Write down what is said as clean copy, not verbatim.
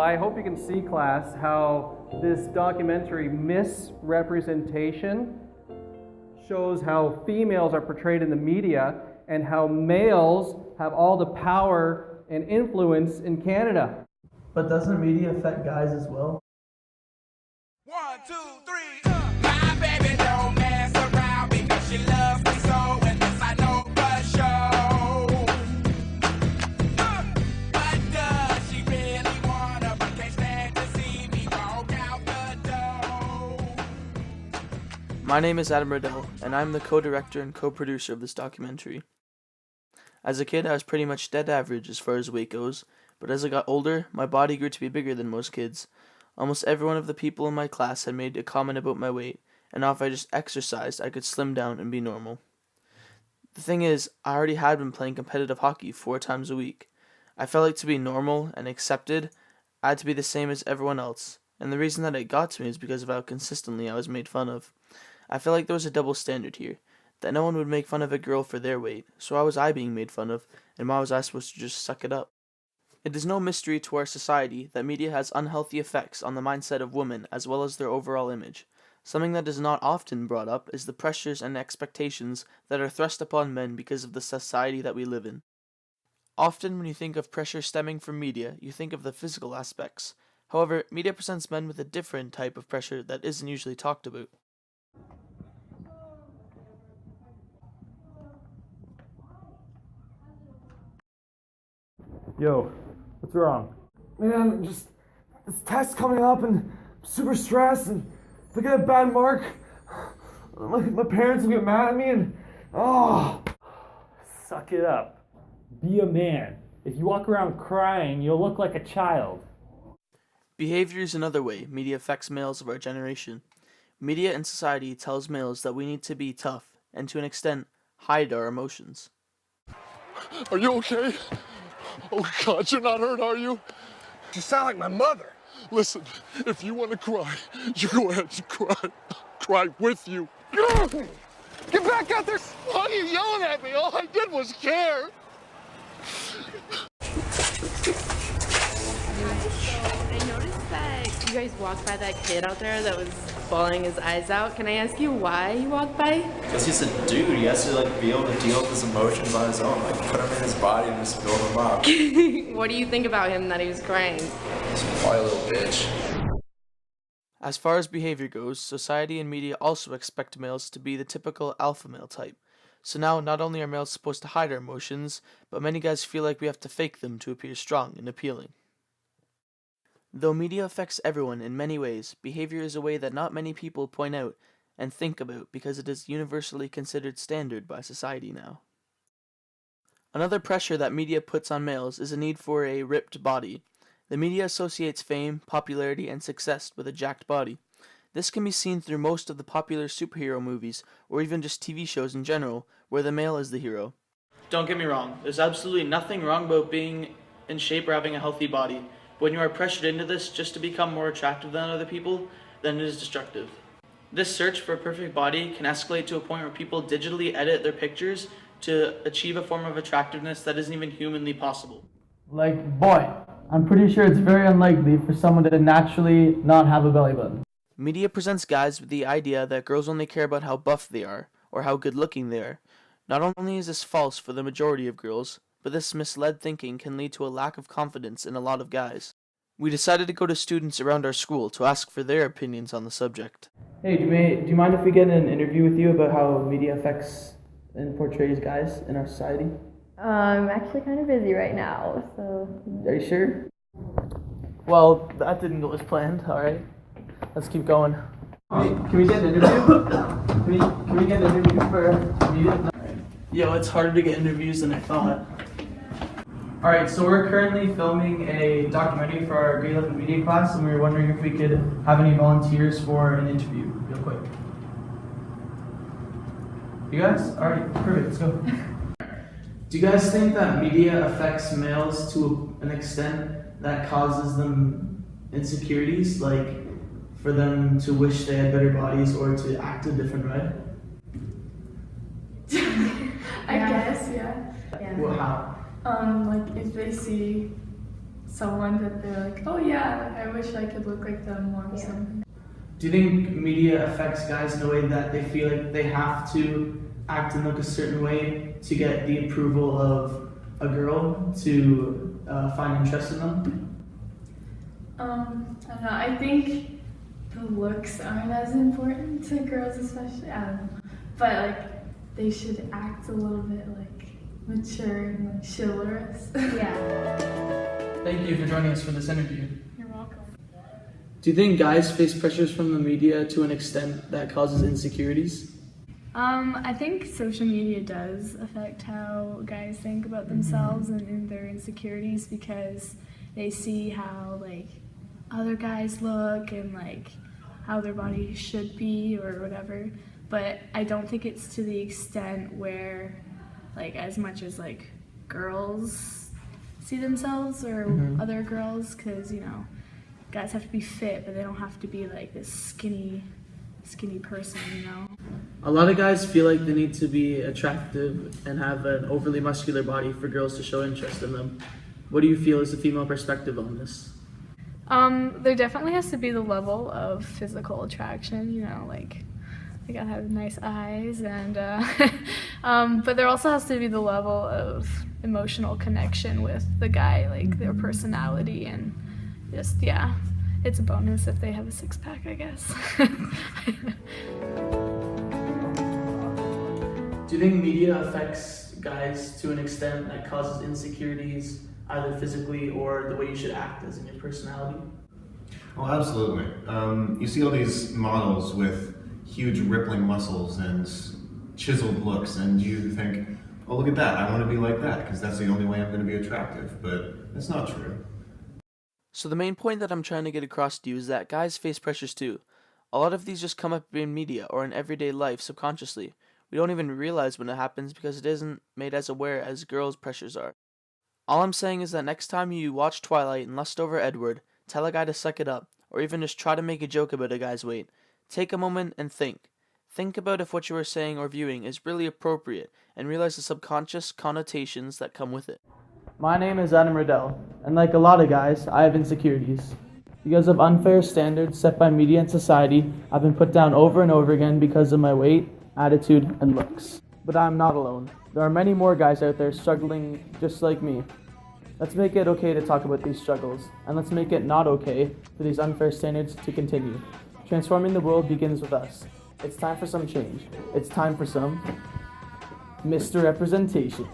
I hope you can see, class, how this documentary misrepresentation shows how females are portrayed in the media and how males have all the power and influence in Canada. But doesn't media affect guys as well? 1, 2, 3, My baby don't mess around because she loves me so, and this I know for sure. But does she really wanna, but can't stand to see me walk out the door? My name is Adam Riddell, and I'm the co-director and co-producer of this documentary. As a kid, I was pretty much dead average as far as weight goes, but as I got older, my body grew to be bigger than most kids. Almost every one of the people in my class had made a comment about my weight, and now if I just exercised, I could slim down and be normal. The thing is, I already had been playing competitive hockey 4 times a week. I felt like to be normal and accepted, I had to be the same as everyone else, and the reason that it got to me is because of how consistently I was made fun of. I felt like there was a double standard here, that no one would make fun of a girl for their weight, so why was I being made fun of, and why was I supposed to just suck it up? It is no mystery to our society that media has unhealthy effects on the mindset of women as well as their overall image. Something that is not often brought up is the pressures and expectations that are thrust upon men because of the society that we live in. Often when you think of pressure stemming from media, you think of the physical aspects. However, media presents men with a different type of pressure that isn't usually talked about. Yo, what's wrong? Man, just this test coming up and I'm super stressed, and if I get a bad mark, my parents will get mad at me, and Suck it up. Be a man. If you walk around crying, you'll look like a child. Behavior is another way media affects males of our generation. Media and society tells males that we need to be tough and to an extent hide our emotions. Are you okay? Oh God, you're not hurt, are you? you sound like my mother. Listen, if you want to cry, you go ahead and cry. I'll cry with you. Get back out there! Why are you yelling at me? All I did was care. I noticed that you guys walked by that kid out there that was bawling his eyes out. Can I ask you why you walked by? Because he's a dude. He has to be able to deal with his emotions on his own. Put him in his body and just build him up. What do you think about him that he was crying? He's probably a little bitch. As far as behavior goes, society and media also expect males to be the typical alpha male type. So now not only are males supposed to hide our emotions, but many guys feel like we have to fake them to appear strong and appealing. Though media affects everyone in many ways, behavior is a way that not many people point out and think about because it is universally considered standard by society now. Another pressure that media puts on males is a need for a ripped body. The media associates fame, popularity, and success with a jacked body. This can be seen through most of the popular superhero movies, or even just TV shows in general, where the male is the hero. Don't get me wrong, there's absolutely nothing wrong about being in shape or having a healthy body. But when you are pressured into this just to become more attractive than other people, then it is destructive. This search for a perfect body can escalate to a point where people digitally edit their pictures to achieve a form of attractiveness that isn't even humanly possible. Like, boy, I'm pretty sure it's very unlikely for someone to naturally not have a belly button. Media presents guys with the idea that girls only care about how buff they are, or how good looking they are. Not only is this false for the majority of girls, but this misled thinking can lead to a lack of confidence in a lot of guys. We decided to go to students around our school to ask for their opinions on the subject. Hey, do you mind if we get an interview with you about how media affects and portrays guys in our society? I'm actually kind of busy right now, so... Are you sure? Well, that didn't go as planned, alright. Let's keep going. Can we get an interview? Can we get an interview for media? Yo, it's harder to get interviews than I thought. Alright, so we're currently filming a documentary for our grade 11 media class, and we were wondering if we could have any volunteers for an interview, real quick. You guys? Alright, perfect, let's go. Do you guys think that media affects males to an extent that causes them insecurities, like for them to wish they had better bodies or to act a different way? I guess, yeah. Well, how? Like if they see someone that they're like, oh yeah, like I wish I could look like them or something. Do you think media affects guys in a way that they feel like they have to act and look a certain way to get the approval of a girl to find interest in them? I don't know. I think the looks aren't as important to girls, especially. I don't know. But like, they should act a little bit like mature and like chivalrous. Yeah. Thank you for joining us for this interview. You're welcome. Do you think guys face pressures from the media to an extent that causes insecurities? I think social media does affect how guys think about themselves and their insecurities, because they see how like other guys look and like how their body should be or whatever. But I don't think it's to the extent where like as much as like girls see themselves or other girls, because you know guys have to be fit, but they don't have to be like this skinny person, you know. A lot of guys feel like they need to be attractive and have an overly muscular body for girls to show interest in them. What do you feel is the female perspective on this? There definitely has to be the level of physical attraction, you know, like they gotta have nice eyes and but there also has to be the level of emotional connection with the guy, like their personality, and just it's a bonus if they have a six-pack, I guess. Do you think media affects guys to an extent that causes insecurities, either physically or the way you should act as in your personality? Oh, absolutely. You see all these models with huge rippling muscles and chiseled looks, and you think, oh, look at that, I want to be like that, because that's the only way I'm going to be attractive. But that's not true. So the main point that I'm trying to get across to you is that guys face pressures too. A lot of these just come up in media or in everyday life subconsciously. We don't even realize when it happens because it isn't made as aware as girls' pressures are. All I'm saying is that next time you watch Twilight and lust over Edward, tell a guy to suck it up, or even just try to make a joke about a guy's weight. Take a moment and think. Think about if what you are saying or viewing is really appropriate, and realize the subconscious connotations that come with it. My name is Adam Riddell, and like a lot of guys, I have insecurities. Because of unfair standards set by media and society, I've been put down over and over again because of my weight, attitude, and looks. But I'm not alone. There are many more guys out there struggling just like me. Let's make it okay to talk about these struggles, and let's make it not okay for these unfair standards to continue. Transforming the world begins with us. It's time for some change. It's time for some Mr. Representation.